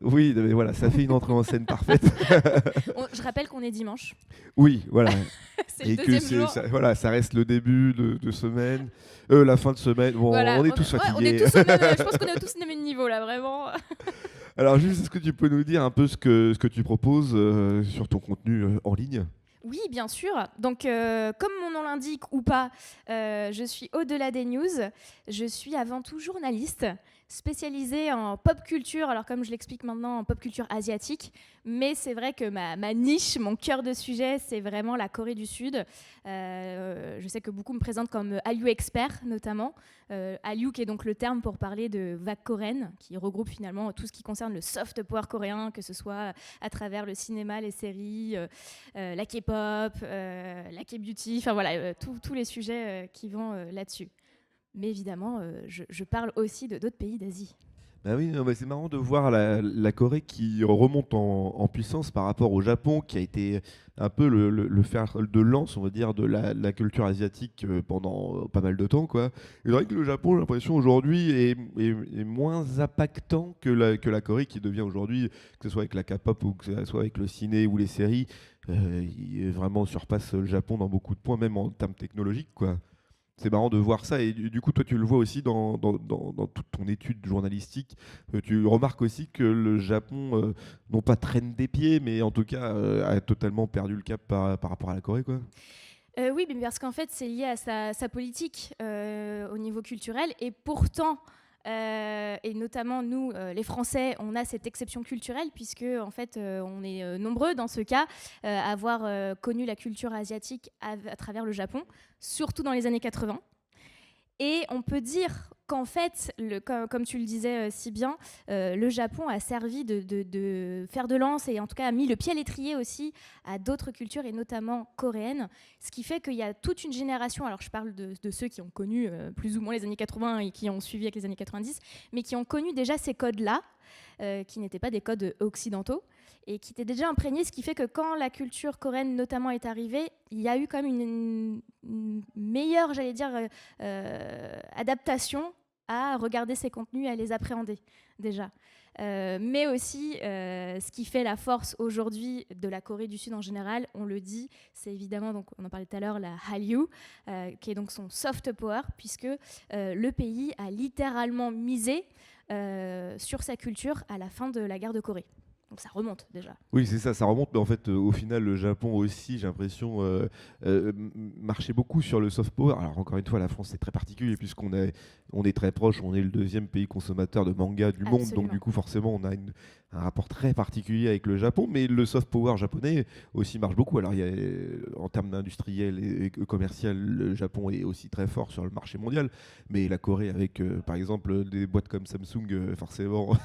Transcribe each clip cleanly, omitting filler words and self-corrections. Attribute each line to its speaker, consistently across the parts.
Speaker 1: Oui, mais voilà, ça fait une entrée en scène parfaite.
Speaker 2: Je rappelle qu'on est dimanche.
Speaker 1: Oui, voilà.
Speaker 2: C'est le
Speaker 1: Et que
Speaker 2: deuxième jour.
Speaker 1: voilà, ça reste le début de semaine, la fin de semaine. Bon,
Speaker 2: Voilà,
Speaker 1: on est tous
Speaker 2: ouais, on est
Speaker 1: fatigués.
Speaker 2: tous au même, je pense qu'on est tous au même niveau là, vraiment.
Speaker 1: Alors juste, est-ce que tu peux nous dire un peu ce que tu proposes sur ton contenu en ligne?
Speaker 2: Oui, bien sûr. Donc, comme mon nom l'indique ou pas, je suis au-delà des news. Je suis avant tout journaliste, spécialisée en pop culture. Alors, comme je l'explique maintenant, en pop culture asiatique. Mais c'est vrai que ma niche, mon cœur de sujet, c'est vraiment la Corée du Sud. Je sais que beaucoup me présentent comme Hallyu expert, notamment. Hallyu, qui est donc le terme pour parler de vague coréenne, qui regroupe finalement tout ce qui concerne le soft power coréen, que ce soit à travers le cinéma, les séries, la K-pop, la K-beauty, enfin voilà, tous les sujets qui vont là-dessus. Mais évidemment, je parle aussi de d'autres pays d'Asie.
Speaker 1: Bah oui, non, mais c'est marrant de voir la Corée qui remonte en puissance par rapport au Japon, qui a été un peu le fer de lance, on va dire, de la culture asiatique pendant pas mal de temps, quoi. Et c'est vrai que le Japon, j'ai l'impression aujourd'hui, est moins impactant que la Corée, qui devient aujourd'hui, que ce soit avec la K-pop ou que ce soit avec le ciné ou les séries, il vraiment surpasse le Japon dans beaucoup de points, même en termes technologiques, quoi. C'est marrant de voir ça et du coup toi tu le vois aussi dans toute ton étude journalistique. Tu remarques aussi que le Japon, non pas traîne des pieds, mais en tout cas a totalement perdu le cap par rapport à la Corée, quoi.
Speaker 2: Oui, mais parce qu'en fait, c'est lié à sa politique au niveau culturel. Et pourtant, et notamment nous, les Français, on a cette exception culturelle, puisque en fait, on est nombreux dans ce cas à avoir connu la culture asiatique à travers le Japon, surtout dans les années 80. Et on peut dire qu'en fait, comme tu le disais si bien, le Japon a servi de fer de lance et en tout cas a mis le pied à l'étrier aussi à d'autres cultures et notamment coréennes. Ce qui fait qu'il y a toute une génération, alors je parle de ceux qui ont connu plus ou moins les années 80 et qui ont suivi avec les années 90, mais qui ont connu déjà ces codes-là, qui n'étaient pas des codes occidentaux et qui étaient déjà imprégnés, ce qui fait que quand la culture coréenne notamment est arrivée, il y a eu quand même une meilleure, j'allais dire, adaptation à regarder ces contenus, à les appréhender déjà. Mais aussi, ce qui fait la force aujourd'hui de la Corée du Sud en général, on le dit, c'est évidemment, donc on en parlait tout à l'heure, la Hallyu, qui est donc son soft power, puisque le pays a littéralement misé sur sa culture à la fin de la guerre de Corée. Donc ça remonte déjà.
Speaker 1: Oui, c'est ça, ça remonte, mais en fait, au final, le Japon aussi, j'ai l'impression, marchait beaucoup sur le soft power. Alors, encore une fois, la France, c'est très particulier, puisqu'on est très proche, on est le deuxième pays consommateur de manga du monde, donc
Speaker 2: Absolument.
Speaker 1: du coup, forcément, on a un rapport très particulier avec le Japon, mais le soft power japonais aussi marche beaucoup. Alors, en termes d'industriel et commercial, le Japon est aussi très fort sur le marché mondial, mais la Corée, avec, par exemple, des boîtes comme Samsung, forcément,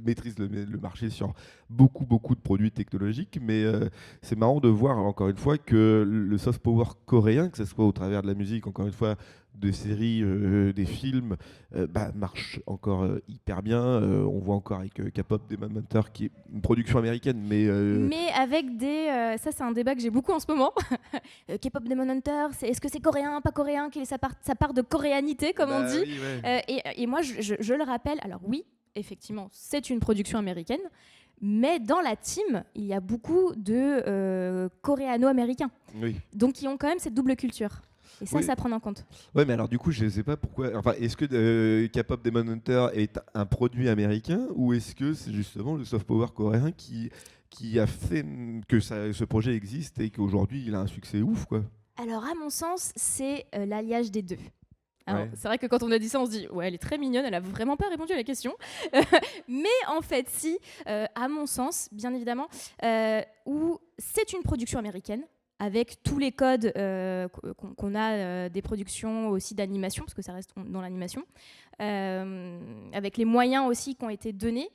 Speaker 1: maîtrise le marché sur beaucoup de produits technologiques, mais c'est marrant de voir encore une fois que le soft power coréen, que ce soit au travers de la musique, encore une fois, des séries, des films, marche encore hyper bien. On voit encore avec K-pop Demon Hunter, qui est une production américaine, mais
Speaker 2: Mais avec ça c'est un débat que j'ai beaucoup en ce moment. K-pop Demon Hunter, est-ce que c'est coréen, pas coréen, quelle est sa part de coréanité, comme on dit.
Speaker 1: oui, ouais.
Speaker 2: Et moi, je le rappelle, alors oui, effectivement, c'est une production américaine, mais dans la team, il y a beaucoup de coréano-américains,
Speaker 1: Oui.
Speaker 2: donc qui ont quand même cette double culture. Et ça,
Speaker 1: Oui.
Speaker 2: c'est à prendre en compte.
Speaker 1: Ouais, mais alors du coup, je sais pas pourquoi. Enfin, est-ce que K-pop Demon Hunter est un produit américain ou est-ce que c'est justement le soft power coréen qui a fait que ce projet existe et qu'aujourd'hui il a un succès ouf, quoi.
Speaker 2: Alors, à mon sens, c'est l'alliage des deux. Alors,
Speaker 1: Ouais.
Speaker 2: c'est vrai que quand on a dit ça, on se dit ouais, elle est très mignonne, elle a vraiment pas répondu à la question. Mais en fait, si, à mon sens, bien évidemment, où c'est une production américaine avec tous les codes qu'on a des productions aussi d'animation, parce que ça reste dans l'animation, avec les moyens aussi qui ont été donnés.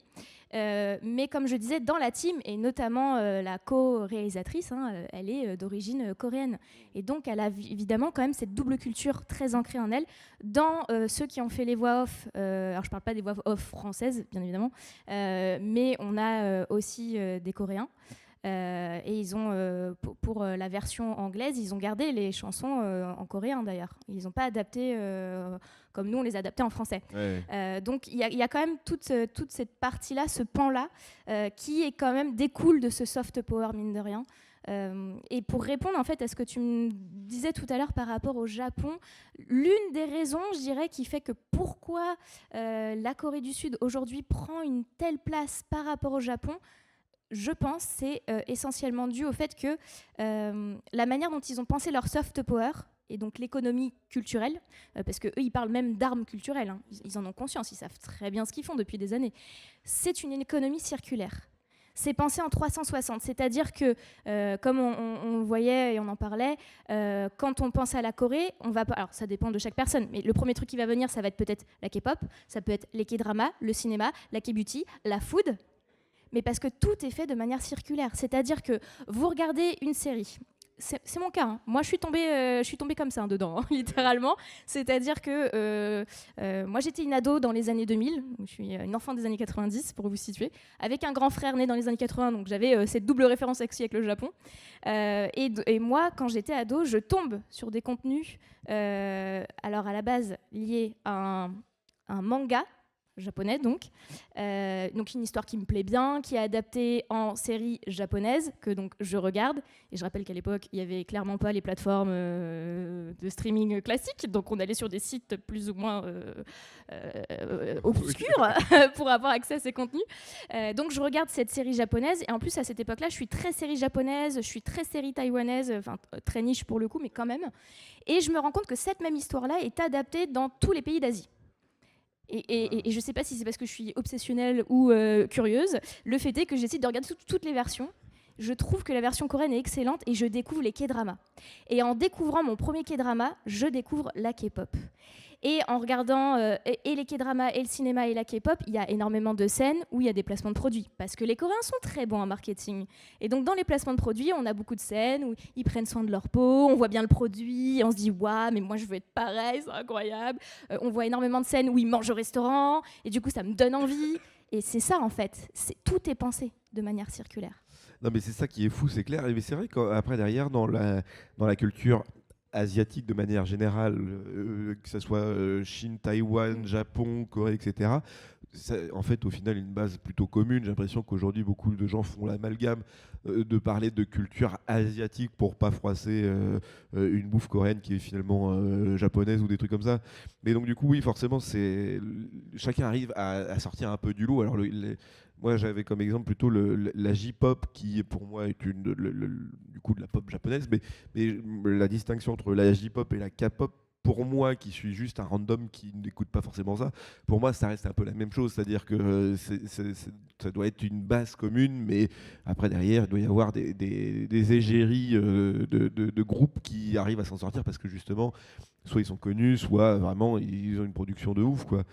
Speaker 2: Mais comme je disais, dans la team, et notamment la co-réalisatrice, hein, elle est d'origine coréenne. Et donc, elle a évidemment quand même cette double culture très ancrée en elle. Dans ceux qui ont fait les voix off, alors je ne parle pas des voix off françaises, bien évidemment, mais on a aussi des Coréens. Et ils ont, pour la version anglaise, ils ont gardé les chansons en coréen d'ailleurs. Ils n'ont pas adapté comme nous on les adaptait en français.
Speaker 1: Ouais.
Speaker 2: Donc il y a quand même toute cette partie-là, ce pan-là, qui est quand même découle de ce soft power mine de rien. Et pour répondre en fait à ce que tu me disais tout à l'heure par rapport au Japon, l'une des raisons, je dirais, qui fait que pourquoi la Corée du Sud aujourd'hui prend une telle place par rapport au Japon, je pense, c'est essentiellement dû au fait que la manière dont ils ont pensé leur soft power, et donc l'économie culturelle, parce qu'eux, ils parlent même d'armes culturelles, hein, ils en ont conscience, ils savent très bien ce qu'ils font depuis des années. C'est une économie circulaire. C'est pensé en 360, c'est-à-dire que, comme on le voyait et on en parlait, quand on pense à la Corée, on va pas. Alors, ça dépend de chaque personne, mais le premier truc qui va venir, ça va être peut-être la K-pop, ça peut être les K-dramas, le cinéma, la K-beauty, la food, mais parce que tout est fait de manière circulaire. C'est-à-dire que vous regardez une série. C'est mon cas. Hein. Moi, je suis tombée comme ça dedans, hein, littéralement. C'est-à-dire que moi, j'étais une ado dans les années 2000. Je suis une enfant des années 90, pour vous situer, avec un grand frère né dans les années 80. Donc, j'avais cette double référence aussi avec le Japon. Et moi, quand j'étais ado, je tombe sur des contenus, alors à la base liés à un manga japonais donc une histoire qui me plaît bien, qui est adaptée en série japonaise que donc je regarde, et je rappelle qu'à l'époque il y avait clairement pas les plateformes de streaming classiques, donc on allait sur des sites plus ou moins obscurs pour avoir accès à ces contenus, donc je regarde cette série japonaise, et en plus à cette époque là je suis très série japonaise, je suis très série taïwanaise, enfin très niche pour le coup mais quand même, et je me rends compte que cette même histoire là est adaptée dans tous les pays d'Asie. Et je ne sais pas si c'est parce que je suis obsessionnelle ou curieuse. Le fait est que j'essaie de regarder toutes les versions. Je trouve que la version coréenne est excellente et je découvre les K-dramas. Et en découvrant mon premier K-drama, je découvre la K-pop. Et en regardant et les K-dramas et le cinéma et la K-pop, il y a énormément de scènes où il y a des placements de produits. Parce que les Coréens sont très bons en marketing. Et donc dans les placements de produits, on a beaucoup de scènes où ils prennent soin de leur peau, on voit bien le produit, on se dit « Waouh, mais moi je veux être pareil, c'est incroyable ». On voit énormément de scènes où ils mangent au restaurant, et du coup ça me donne envie. Et c'est ça en fait, tout est pensé de manière circulaire.
Speaker 1: Non, mais c'est ça qui est fou, c'est clair. Mais c'est vrai qu'après, derrière, dans la culture asiatique de manière générale, que ce soit Chine, Taïwan, Japon, Corée, etc., en fait, au final, une base plutôt commune. J'ai l'impression qu'aujourd'hui, beaucoup de gens font l'amalgame de parler de culture asiatique pour pas froisser une bouffe coréenne qui est finalement japonaise ou des trucs comme ça. Mais donc, du coup, oui, forcément, chacun arrive à sortir un peu du lot. Alors, moi, j'avais comme exemple plutôt la J-pop, qui pour moi est du coup de la pop japonaise, mais la distinction entre la J-pop et la K-pop, pour moi, qui suis juste un random qui n'écoute pas forcément ça, pour moi, ça reste un peu la même chose. C'est-à-dire que ça doit être une base commune, mais après, derrière, il doit y avoir des égéries de groupes qui arrivent à s'en sortir parce que justement, soit ils sont connus, soit vraiment ils ont une production de ouf, quoi.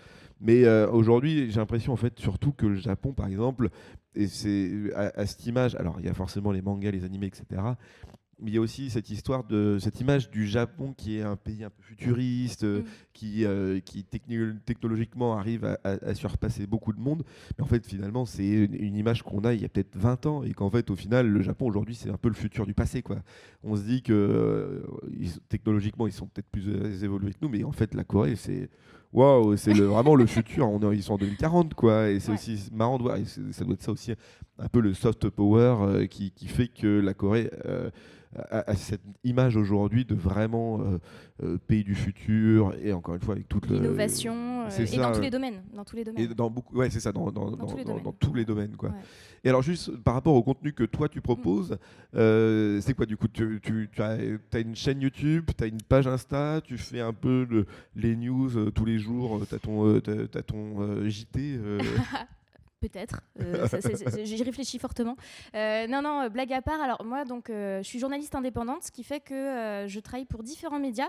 Speaker 1: Mais aujourd'hui, j'ai l'impression en fait surtout que le Japon, par exemple, et c'est à cette image, alors il y a forcément les mangas, les animés, etc. Mais il y a aussi cette image du Japon qui est un pays un peu futuriste, qui technologiquement arrive à surpasser beaucoup de monde. Mais en fait, finalement, c'est une image qu'on a il y a peut-être 20 ans, et qu'en fait, au final, le Japon aujourd'hui, c'est un peu le futur du passé, quoi. On se dit que technologiquement, ils sont peut-être plus évolués que nous, mais en fait, la Corée, c'est waouh, c'est vraiment le futur. Ils sont en 2040, quoi. Et c'est aussi marrant de voir. Et ça doit être ça aussi, un peu le soft power qui fait que la Corée à cette image aujourd'hui de vraiment pays du futur, et encore une fois avec toute
Speaker 2: l'innovation et ça, dans tous les domaines,
Speaker 1: et dans beaucoup, ouais, c'est ça, dans tous les domaines, quoi.
Speaker 2: Ouais.
Speaker 1: Et alors juste par rapport au contenu que toi tu proposes, c'est quoi du coup, tu as une chaîne YouTube, tu as une page Insta, tu fais un peu les news tous les jours, tu as ton JT
Speaker 2: Peut-être, j'y réfléchis fortement. Non, blague à part, alors moi donc, je suis journaliste indépendante, ce qui fait que je travaille pour différents médias,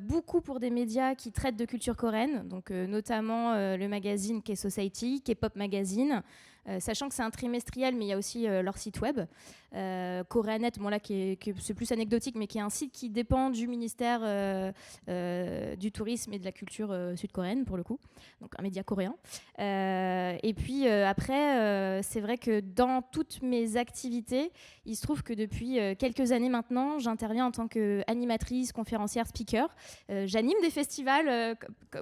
Speaker 2: beaucoup pour des médias qui traitent de culture coréenne, donc notamment le magazine K-Society, K-Pop Magazine, sachant que c'est un trimestriel, mais il y a aussi leur site web. Koreanet, bon là, c'est plus anecdotique, mais qui est un site qui dépend du ministère du tourisme et de la culture sud-coréenne, pour le coup, donc un média coréen. Et puis après, c'est vrai que dans toutes mes activités, il se trouve que depuis quelques années maintenant, j'interviens en tant qu'animatrice, conférencière, speaker. J'anime des festivals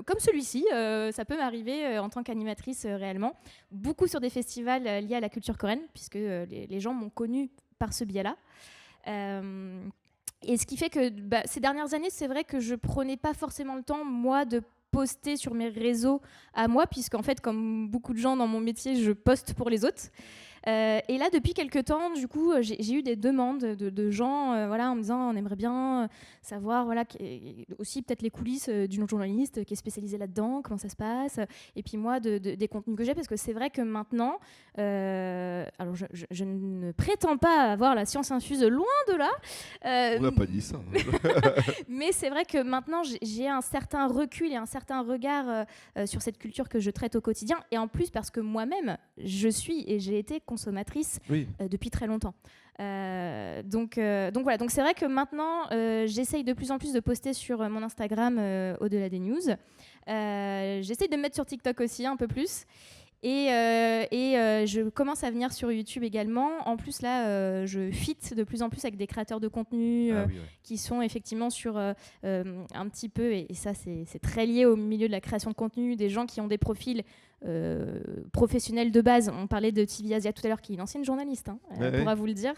Speaker 2: comme celui-ci, ça peut m'arriver en tant qu'animatrice réellement, beaucoup sur des festivals liés à la culture coréenne, puisque les gens m'ont connue par ce biais-là. Et ce qui fait que ces dernières années, c'est vrai que je prenais pas forcément le temps, moi, de poster sur mes réseaux à moi, puisqu'en fait, comme beaucoup de gens dans mon métier, je poste pour les autres. Et là, depuis quelques temps, du coup, j'ai eu des demandes de gens voilà, en me disant on aimerait bien savoir voilà, aussi peut-être les coulisses d'une journaliste qui est spécialisée là-dedans, comment ça se passe, et puis moi, des contenus que j'ai, parce que c'est vrai que maintenant, alors je ne prétends pas avoir la science infuse, loin de là.
Speaker 1: On n'a pas dit ça.
Speaker 2: Mais c'est vrai que maintenant, j'ai un certain recul et un certain regard sur cette culture que je traite au quotidien, et en plus parce que moi-même, je suis et j'ai été consommatrice depuis très longtemps. Donc voilà, donc c'est vrai que maintenant j'essaye de plus en plus de poster sur mon Instagram au-delà des news. J'essaye de me mettre sur TikTok aussi un peu plus. Et je commence à venir sur YouTube également. En plus, là, je fit de plus en plus avec des créateurs de contenu qui sont effectivement sur un petit peu, et ça, c'est très lié au milieu de la création de contenu, des gens qui ont des profils professionnels de base. On parlait de TV Asia tout à l'heure, qui est une ancienne journaliste, elle pourra vous le dire,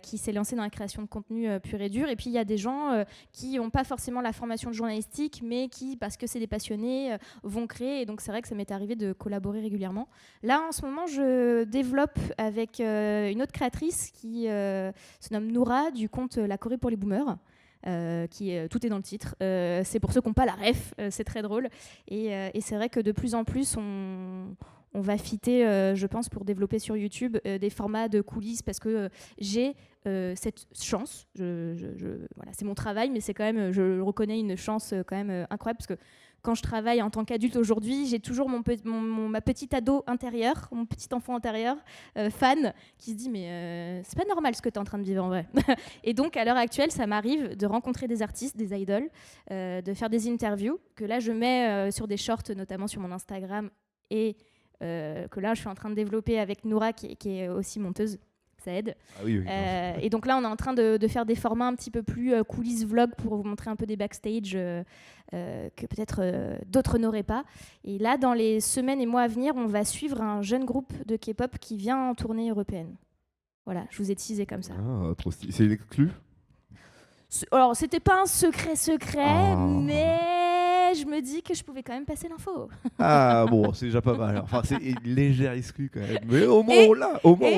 Speaker 2: qui s'est lancée dans la création de contenu pur et dur. Et puis, il y a des gens qui n'ont pas forcément la formation journalistique, mais qui, parce que c'est des passionnés, vont créer. Et donc, c'est vrai que ça m'est arrivé de collaborer régulièrement. Là, en ce moment, je développe avec une autre créatrice qui se nomme Noura, du compte La Corée pour les boomers. Tout est dans le titre. C'est pour ceux qui n'ont pas la ref, c'est très drôle. Et c'est vrai que de plus en plus, on va fitter, je pense, pour développer sur YouTube des formats de coulisses, parce que j'ai cette chance. Voilà, c'est mon travail, mais c'est quand même, je reconnais une chance quand même incroyable, parce que quand je travaille en tant qu'adulte aujourd'hui, j'ai toujours ma petite ado intérieure, mon petit enfant intérieur, fan, qui se dit mais c'est pas normal ce que tu es en train de vivre en vrai. Et donc à l'heure actuelle, ça m'arrive de rencontrer des artistes, des idoles, de faire des interviews, que là je mets sur des shorts, notamment sur mon Instagram, et que là je suis en train de développer avec Noura, qui est aussi monteuse. Ça aide.
Speaker 1: Ah oui,
Speaker 2: Et donc là, on est en train de faire des formats un petit peu plus coulisses vlog, pour vous montrer un peu des backstage que peut-être d'autres n'auraient pas. Et là, dans les semaines et mois à venir, on va suivre un jeune groupe de K-pop qui vient en tournée européenne. Voilà, je vous ai teasé comme ça.
Speaker 1: Ah, trop stylé. C'est une exclue ?
Speaker 2: Alors, c'était pas un secret, mais je me dis que je pouvais quand même passer l'info.
Speaker 1: Ah bon, c'est déjà pas mal. Enfin, c'est une légère exclue quand même. Mais au moins, on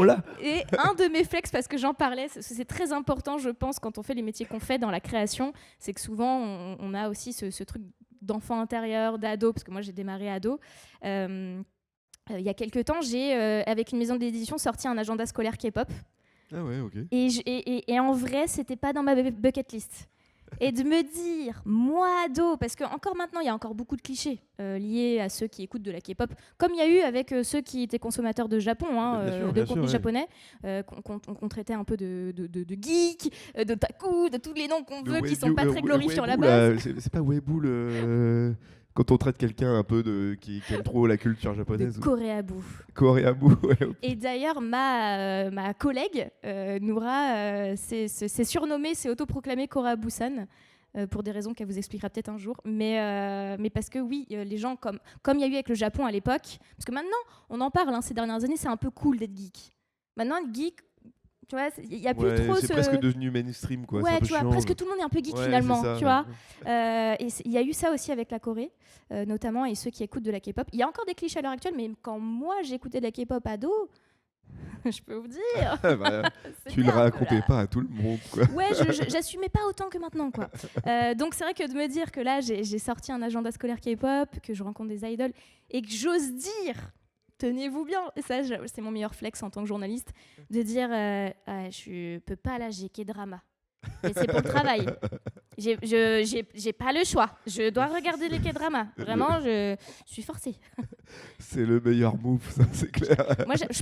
Speaker 1: l'a.
Speaker 2: Et un de mes flex, parce que j'en parlais, c'est très important, je pense, quand on fait les métiers qu'on fait dans la création, c'est que souvent, on a aussi ce truc d'enfant intérieur, d'ado, parce que moi, j'ai démarré ado. Il y a quelques temps, j'ai, avec une maison d'édition, sorti un agenda scolaire K-pop.
Speaker 1: Ah ouais, ok.
Speaker 2: Et en vrai, c'était pas dans ma bucket list. Et de me dire, moi ado, parce qu'encore maintenant, il y a encore beaucoup de clichés liés à ceux qui écoutent de la K-pop, comme il y a eu avec ceux qui étaient consommateurs de Japon, de contenu japonais, qu'on traitait un peu de geek, de taku, de tous les noms qu'on veut, qui sont pas très glorifiants à la base.
Speaker 1: C'est pas Weibo quand on traite quelqu'un un peu qui aime trop la culture japonaise.
Speaker 2: De Coréabou.
Speaker 1: Coréabou, ouais.
Speaker 2: Et d'ailleurs, ma collègue, Noura, s'est surnommée, s'est autoproclamée Coréabou-san, pour des raisons qu'elle vous expliquera peut-être un jour. Mais parce que oui, les gens, comme il y a eu avec le Japon à l'époque, parce que maintenant, on en parle, ces dernières années, c'est un peu cool d'être geek. Maintenant, être geek, tu vois, il n'y a plus trop
Speaker 1: c'est presque devenu mainstream, quoi.
Speaker 2: Ouais,
Speaker 1: tu vois,
Speaker 2: presque tout le monde est un peu geek finalement,
Speaker 1: ça,
Speaker 2: tu vois. Et il y a eu ça aussi avec la Corée, notamment, et ceux qui écoutent de la K-pop. Il y a encore des clichés à l'heure actuelle, mais quand moi j'écoutais de la K-pop ado, je peux vous dire.
Speaker 1: Tu ne racontais pas à tout le monde, quoi.
Speaker 2: Ouais, j'assumais pas autant que maintenant, quoi. Donc c'est vrai que de me dire que là j'ai sorti un agenda scolaire K-pop, que je rencontre des idoles, et que j'ose dire, tenez-vous bien, et ça c'est mon meilleur flex en tant que journaliste, de dire je peux pas, là j'ai K-drama, et c'est pour le travail, J'ai pas le choix. Je dois regarder les K-dramas. Vraiment, je suis forcée.
Speaker 1: C'est le meilleur move, ça, c'est clair.
Speaker 2: Moi, je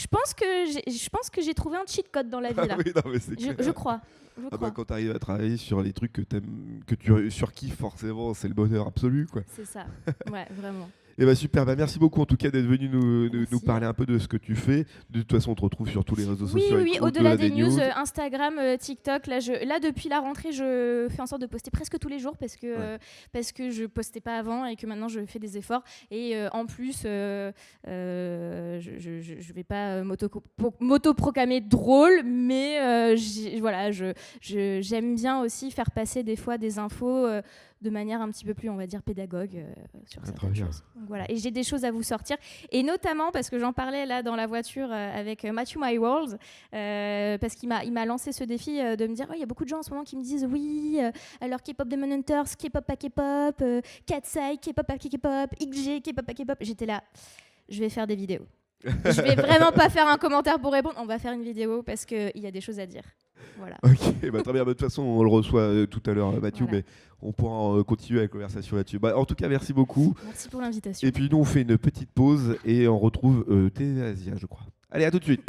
Speaker 2: pense que j'ai trouvé un cheat code dans la vie là.
Speaker 1: Oui, non, mais c'est clair.
Speaker 2: Je crois.
Speaker 1: Quand tu arrives à travailler sur les trucs que tu surkiffes, forcément, c'est le bonheur absolu, quoi.
Speaker 2: C'est ça. Ouais, vraiment.
Speaker 1: Et bah super, merci beaucoup en tout cas d'être venu nous
Speaker 2: Merci.
Speaker 1: parler un peu de ce que tu fais. De toute façon, on te retrouve sur tous les réseaux
Speaker 2: Oui,
Speaker 1: sociaux.
Speaker 2: oui,
Speaker 1: avec
Speaker 2: au-delà
Speaker 1: Au-delà
Speaker 2: des news, Instagram, TikTok, là, depuis la rentrée, je fais en sorte de poster presque tous les jours parce que je postais pas avant et que maintenant je fais des efforts. Et en plus, je vais pas m'auto-proclamer drôle, mais j'aime bien aussi faire passer des fois des infos de manière un petit peu plus, on va dire, pédagogue sur certaines choses. Donc, voilà. Et j'ai des choses à vous sortir. Et notamment, parce que j'en parlais là dans la voiture avec Matthew My World, parce qu'il m'a lancé ce défi de me dire, il y a beaucoup de gens en ce moment qui me disent, oui, alors K-pop Demon Hunters, K-pop pas K-pop, Katsai, K-pop pas K-pop, XG, K-pop pas K-pop. J'étais là, je vais faire des vidéos. Je vais vraiment pas faire un commentaire pour répondre, on va faire une vidéo parce qu'il y a des choses à dire. Voilà.
Speaker 1: Ok, très bien. De toute façon, on le reçoit tout à l'heure, Mathieu,
Speaker 2: Voilà.
Speaker 1: mais on pourra continuer la conversation là-dessus. En tout cas, merci beaucoup.
Speaker 2: Merci pour l'invitation.
Speaker 1: Et puis nous, on fait une petite pause et on retrouve Téléasia, je crois. Allez, à tout de suite.